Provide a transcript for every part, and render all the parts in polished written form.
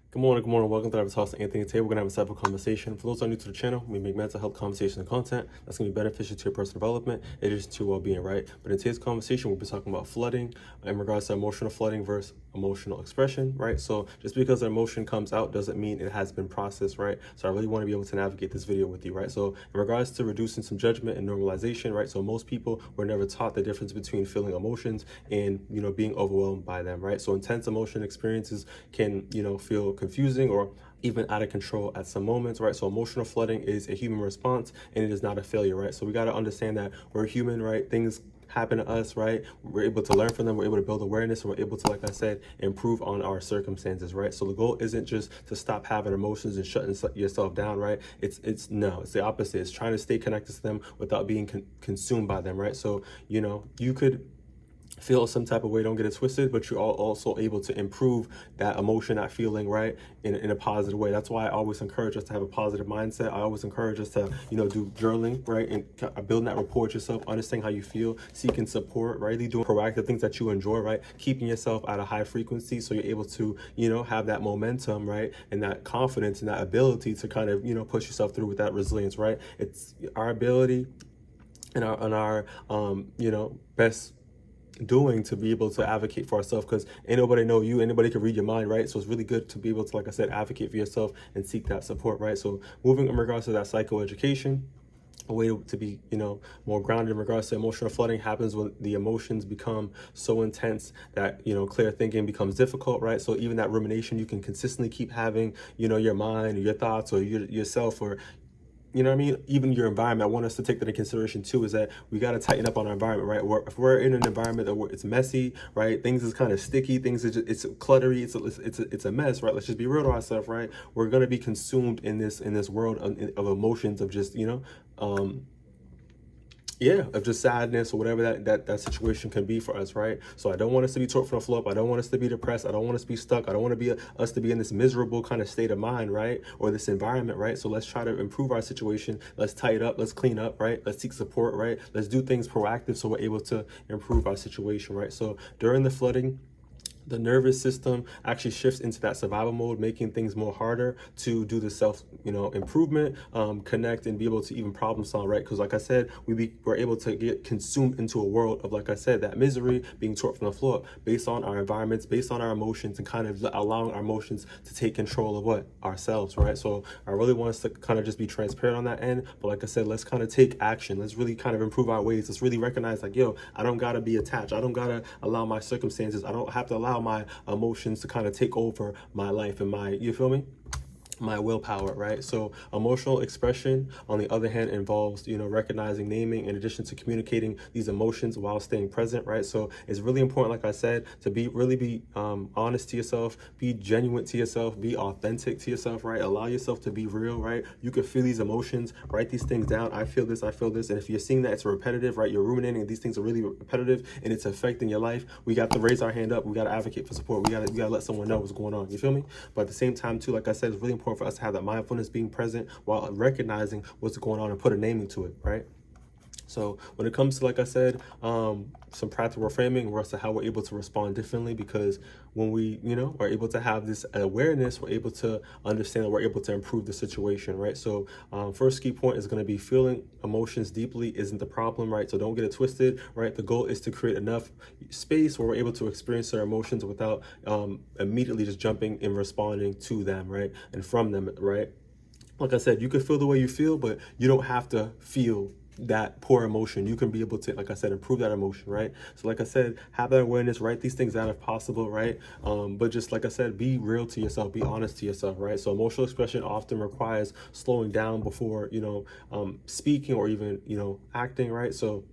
Good morning, good morning. Welcome to the Talks to Anthony. Today we're gonna have a simple conversation. For those who are new to the channel, we make mental health conversation and content that's gonna be beneficial to your personal development, in addition to well-being, right? But in today's conversation, we'll be talking about flooding in regards to emotional flooding versus emotional expression, right? So just because an emotion comes out doesn't mean it has been processed, right? So I really want to be able to navigate this video with you, right? So in regards to reducing some judgment and normalization, right? So most people were never taught the difference between feeling emotions and being overwhelmed by them, right? So intense emotion experiences can feel confusing or even out of control at some moments, right? So emotional flooding is a human response and it is not a failure, right? So we got to understand that we're human, right? Things happen to us, right? We're able to learn from them, we're able to build awareness, and we're able to, like I said, improve on our circumstances, right? So the goal isn't just to stop having emotions and shutting yourself down, right? It's the opposite. It's trying to stay connected to them without being consumed by them, right? So you could feel some type of way, don't get it twisted, but you're also able to improve that emotion, that feeling, right, in a positive way. That's why I always encourage us to have a positive mindset. I always encourage us to do journaling, right, and building that rapport with yourself, understanding how you feel, seeking support, right, really doing proactive things that you enjoy, right, keeping yourself at a high frequency so you're able to have that momentum, right, and that confidence and that ability to kind of push yourself through with that resilience, right? It's our ability and our best doing to be able to advocate for ourselves, because ain't nobody know you, anybody can read your mind, right? So it's really good to be able to, like I said, advocate for yourself and seek that support, right? So moving in regards to that psychoeducation, a way to be more grounded in regards to emotional flooding happens when the emotions become so intense that clear thinking becomes difficult, right? So even that rumination you can consistently keep having, your mind or your thoughts or yourself, or what I mean, even your environment. I want us to take that into consideration too, is that we got to tighten up on our environment, right? If we're in an environment that it's messy, right, things is kind of sticky, things is just, it's cluttery, it's a mess, right? Let's just be real to ourselves, right? We're going to be consumed in this world of emotions, of just of just sadness or whatever that situation can be for us, right? So I don't want us to be taught from the floor up. I don't want us to be depressed. I don't want us to be stuck. I don't want to be us to be in this miserable kind of state of mind, right? Or this environment, right? So let's try to improve our situation. Let's tighten up. Let's clean up, right? Let's seek support, right? Let's do things proactive so we're able to improve our situation, right? So during the flooding, the nervous system actually shifts into that survival mode, making things more harder to do the self, improvement, connect, and be able to even problem solve, right? Because like I said, we're able to get consumed into a world of, like I said, that misery, being taught from the floor based on our environments, based on our emotions, and kind of allowing our emotions to take control of ourselves, right? So I really want us to kind of just be transparent on that end. But like I said, let's kind of take action. Let's really kind of improve our ways. Let's really recognize, like, yo, I don't gotta be attached. I don't gotta allow my circumstances. I don't have to allow my emotions to kind of take over my life and you feel me, my willpower, right? So emotional expression, on the other hand, involves recognizing, naming, in addition to communicating these emotions while staying present, right? So it's really important, like I said, to be honest to yourself, be genuine to yourself, be authentic to yourself, right? Allow yourself to be real, right? You can feel these emotions, write these things down. I feel this, and if you're seeing that it's repetitive, right, you're ruminating and these things are really repetitive and it's affecting your life, we got to raise our hand up. We got to advocate for support. We got to let someone know what's going on. You feel me? But at the same time too, like I said, it's really important for us to have that mindfulness, being present while recognizing what's going on and put a naming to it, right? So when it comes to, like I said, some practical framing, we're also how we're able to respond differently, because when we, are able to have this awareness, we're able to understand that we're able to improve the situation, right? So first key point is going to be feeling emotions deeply isn't the problem, right? So don't get it twisted, right? The goal is to create enough space where we're able to experience our emotions without immediately just jumping and responding to them, right? And from them, right? Like I said, you can feel the way you feel, but you don't have to feel that poor emotion. You can be able to, like I said, improve that emotion, right? So like I said, have that awareness, write these things out if possible, right? But just like I said, be real to yourself, be honest to yourself, right? So emotional expression often requires slowing down before, speaking or even, acting, right? So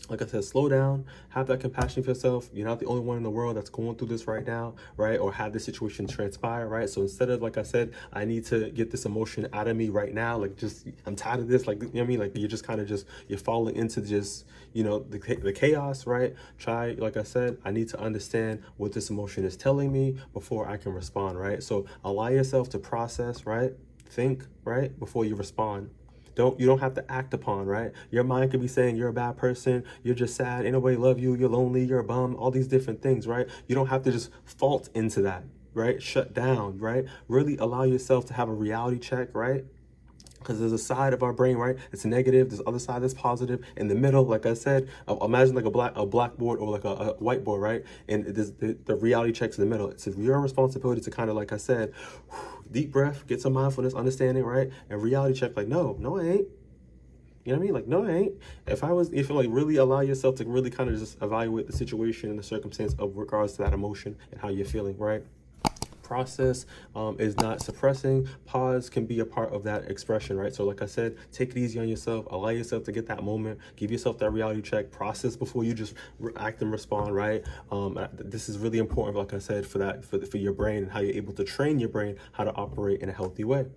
like I said, slow down, have that compassion for yourself. You're not the only one in the world that's going through this right now, right? Or have this situation transpire, right? So instead of, like I said, I need to get this emotion out of me right now, like just, I'm tired of this, like, you know what I mean? Like you're just kind of you're falling into just, the chaos, right? Try, like I said, I need to understand what this emotion is telling me before I can respond, right? So allow yourself to process, right? Think, right? Before you respond. You don't have to act upon, right? Your mind could be saying you're a bad person, you're just sad, ain't nobody love you, you're lonely, you're a bum, all these different things, right? You don't have to just fault into that. right? Shut down, right? Really allow yourself to have a reality check, right? Because there's a side of our brain, right? It's negative. There's other side that's positive. In the middle, like I said, imagine like a blackboard or like a whiteboard, right? And there's the reality checks in the middle. It's your responsibility to kind of, like I said, deep breath, get some mindfulness, understanding, right? And reality check, like, no, I ain't. You know what I mean? Like, no, I ain't. If you like really allow yourself to really kind of just evaluate the situation and the circumstance of regards to that emotion and how you're feeling, right? Process is not suppressing. Pause can be a part of that expression, right? So like I said, take it easy on yourself, allow yourself to get that moment, give yourself that reality check, process before you just act and respond, right? This is really important, like I said, for your brain and how you're able to train your brain how to operate in a healthy way.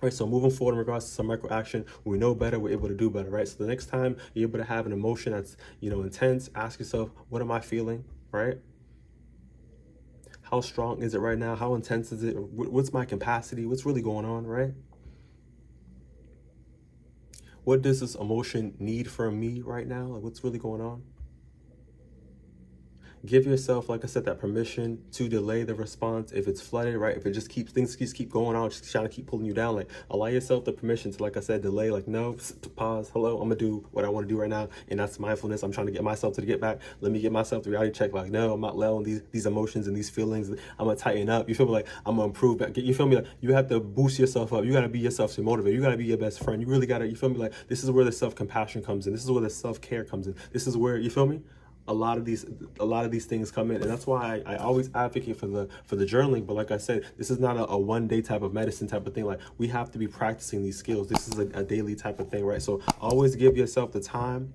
Right, so moving forward in regards to some micro action, we know better, we're able to do better, right? So the next time you're able to have an emotion that's, intense, ask yourself, what am I feeling, right? How strong is it right now? How intense is it? What's my capacity? What's really going on, right? What does this emotion need from me right now? Like, what's really going on? Give yourself, like I said, that permission to delay the response if it's flooded, right? If it just things keep going on, just trying to keep pulling you down, like allow yourself the permission to, like I said, delay, like, no, pause, hello, I'm gonna do what I want to do right now. And that's mindfulness. I'm trying to get myself to get back. Let me get myself the reality check. Like, no, I'm not allowing these emotions and these feelings. I'm gonna tighten up. You feel me? Like, I'm gonna improve back. You feel me? Like, you have to boost yourself up. You gotta be yourself to motivate. You gotta be your best friend. You really gotta, you feel me? Like, this is where the self-compassion comes in. This is where the self-care comes in. This is where, you feel me? A lot of these things come in, and that's why I always advocate for the journaling. But like I said, this is not a one day type of medicine type of thing. Like, we have to be practicing these skills. This is a daily type of thing, right? So always give yourself the time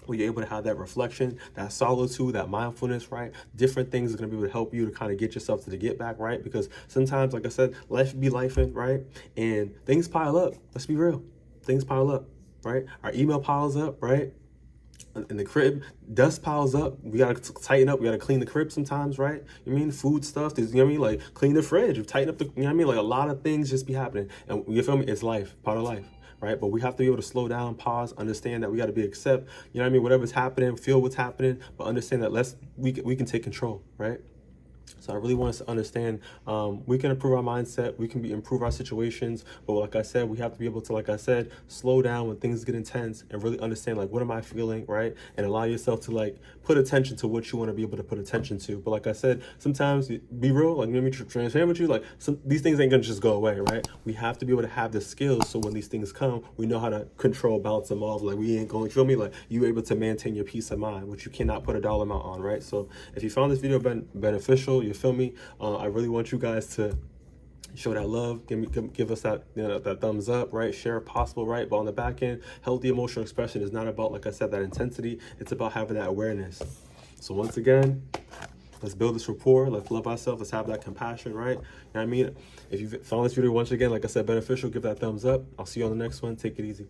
where you're able to have that reflection, that solitude, that mindfulness, right? Different things are going to be able to help you to kind of get yourself to the get back, right? Because sometimes, like I said, life be lifing, right? And things pile up. Let's be real. Things pile up, right? Our email piles up, right? In the crib, dust piles up. We gotta tighten up. We gotta clean the crib sometimes, right? You know what I mean? Food stuff. There's, you know what I mean? Like, clean the fridge. You tighten up the, you know what I mean? Like, a lot of things just be happening. And you feel me? It's life, part of life, right? But we have to be able to slow down, pause, understand that we gotta be accept. You know what I mean? Whatever's happening, feel what's happening, but understand that we can take control, right? So I really want us to understand we can improve our mindset, we can improve our situations, but like I said, we have to be able to, like I said, slow down when things get intense and really understand, like, what am I feeling, right? And allow yourself to, like, put attention to what you want to be able to put attention to. But like I said, sometimes, be real, like, let me transparent with you, like, these things ain't gonna just go away, right? We have to be able to have the skills so when these things come, we know how to control, bounce them off. Like, we ain't going, you feel me? Like, you able to maintain your peace of mind, which you cannot put a dollar amount on, right? So if you found this video beneficial, you feel me? I really want you guys to show that love, give us that, that thumbs up, right? Share if possible, right? But on the back end, healthy emotional expression is not about, like I said, that intensity. It's about having that awareness. So once again, let's build this rapport. Let's love ourselves. Let's have that compassion, right? You know what I mean? If you found this video once again, like I said, beneficial, give that thumbs up. I'll see you on the next one. Take it easy.